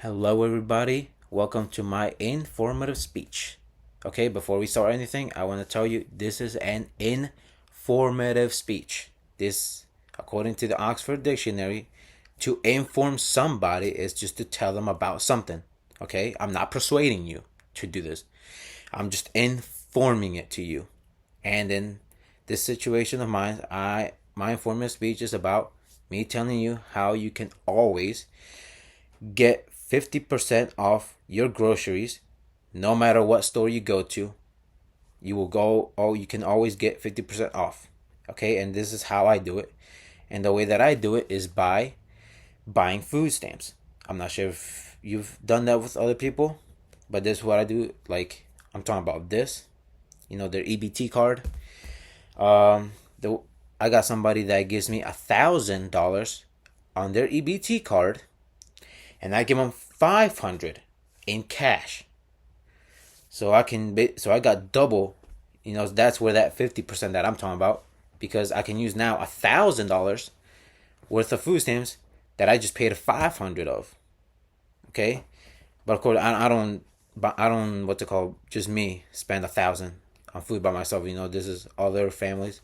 Hello, everybody. Welcome to my informative speech. Okay, before we start anything, I want to tell you this is an informative speech. This, according to the Oxford Dictionary, to inform somebody is just to tell them about something. Okay, I'm not persuading you to do this, I'm just informing it to you. And in this situation of mine, my informative speech is about me telling you how you can always get 50% off your groceries no matter what store you go to. You will go, oh, you can always get 50% off. Okay, and this is how I do it. And the way that I do it is by buying food stamps. I'm not sure if you've done that with other people, but this is what I do. Like, I'm talking about this, their EBT card. The I got somebody that gives me $1,000 on their EBT card, and I give them 500 in cash. So I got double. That's where that 50% that I'm talking about, because I can use now $1,000 worth of food stamps that I just paid 500 of. Okay, but of course I don't what to call just me spend 1,000 on food by myself. This is other families.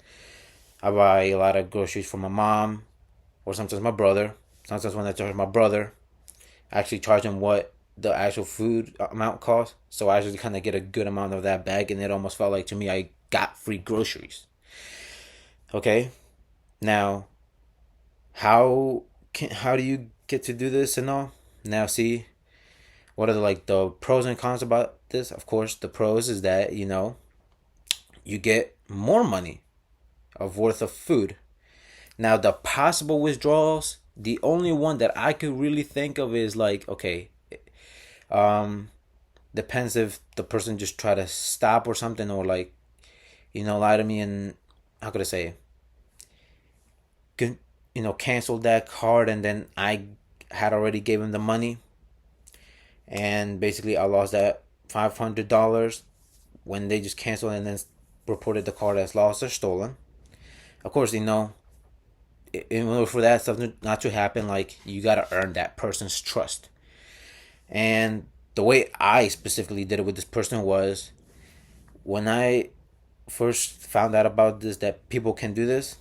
I buy a lot of groceries for my mom, or sometimes my brother. Sometimes when I charge my brother, I actually charge him what the actual food amount costs. So I actually kind of get a good amount of that bag, and it almost felt like to me I got free groceries. Okay, now how do you get to do this and all? Now see, what are the pros and cons about this? Of course, the pros is that you get more money of worth of food. Now the possible withdrawals, the only one that I could really think of is like, okay, um depends if the person just try to stop or something, or like, lie to me, and how could I say, canceled that card, and then I had already gave him the money, and basically I lost that $500 when they just canceled and then reported the card as lost or stolen. Of course, in order for that stuff not to happen, like, you gotta earn that person's trust. And the way I specifically did it with this person was, when I first found out about this, that people can do this,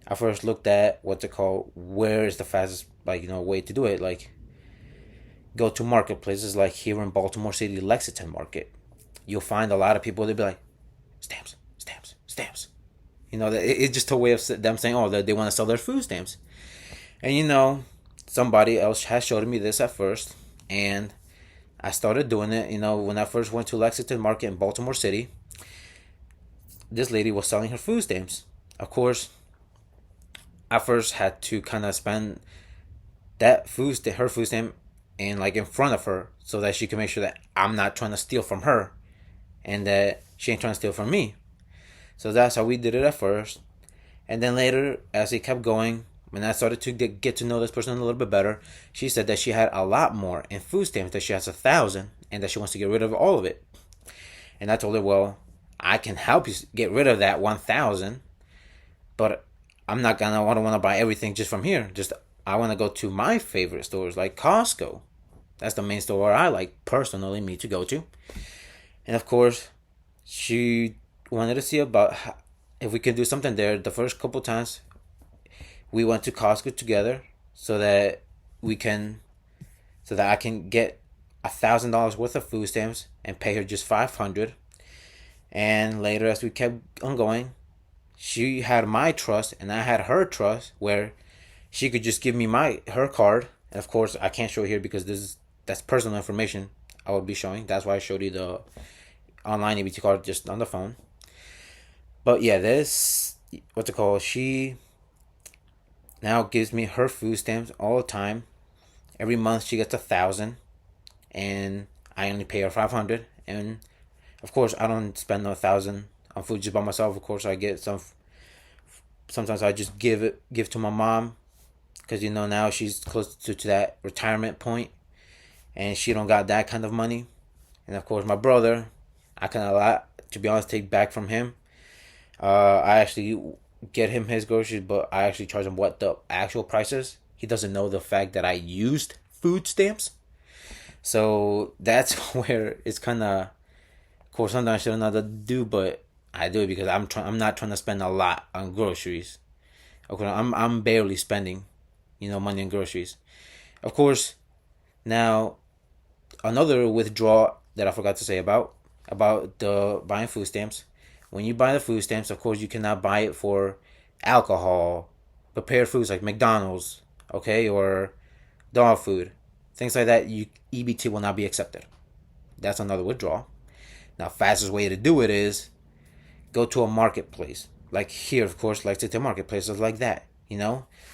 I first looked at what's it called, where is the fastest way to do it. Like, go to marketplaces like here in Baltimore City, Lexington Market. You'll find a lot of people, they'll be like, stamps, stamps, stamps. It's just a way of them saying, oh, they want to sell their food stamps. And somebody else has showed me this at first, and I started doing it. When I first went to Lexington Market in Baltimore City, this lady was selling her food stamps. Of course, I first had to kind of spend her food stamp, in front of her, so that she can make sure that I'm not trying to steal from her, and that she ain't trying to steal from me. So that's how we did it at first. And then later, as it kept going, when I started to get to know this person a little bit better, she said that she had a lot more in food stamps, that she has 1,000, and that she wants to get rid of all of it. And I told her, well, I can help you get rid of that 1,000, but I don't want to buy everything just from here. I want to go to my favorite stores like Costco. That's the main store I like personally me to go to. And of course, she wanted to see about if we could do something there. The first couple times we went to Costco together, so that I can get $1,000 worth of food stamps and pay her just 500. And later, as we kept on going, she had my trust and I had her trust, where she could just give me her card. And of course, I can't show it here because that's personal information I would be showing. That's why I showed you the online EBT card just on the phone. But yeah, this, what's it called? She now gives me her food stamps all the time. Every month she gets 1,000, and I only pay her 500. And of course, I don't spend 1,000 on food just by myself. Of course, I get some. Sometimes I just give to my mom, because now she's close to that retirement point, and she don't got that kind of money. And of course, my brother, I kind of, to be honest, take back from him. I actually get him his groceries, but I actually charge him what the actual price is. He doesn't know the fact that I used food stamps. So that's where it's kind of course, sometimes I should not do, but I do it because I'm not trying to spend a lot on groceries. Okay, I'm barely spending, money on groceries. Of course, now another withdrawal that I forgot to say about the buying food stamps. When you buy the food stamps, of course, you cannot buy it for alcohol, prepared foods like McDonald's, okay, or dog food, things like that. EBT will not be accepted. That's another withdrawal. Now, fastest way to do it is go to a marketplace. Like here, of course, like to marketplaces like that.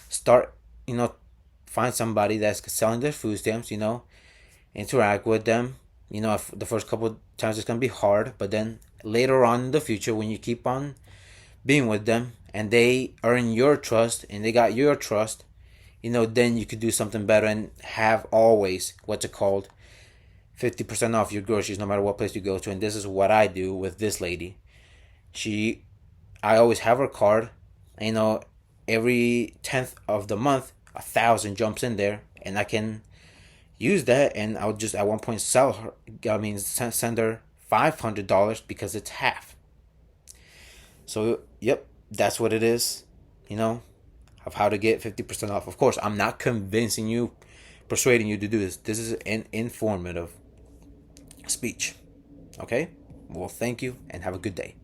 Start, find somebody that's selling their food stamps. Interact with them. If the first couple of times it's gonna be hard, but then later on in the future, when you keep on being with them and they earn your trust and they got your trust, then you could do something better and have always what's it called 50% off your groceries no matter what place you go to. And this is what I do with this lady. I always have her card. Every 10th of the month, 1,000 jumps in there, and I can use that. And I'll just at one point sell her. I mean, send her $500 because it's half. So, yep, that's what it is. Of how to get 50% off. Of course, I'm not convincing you, persuading you to do this. This is an informative speech. Okay? Well, thank you and have a good day.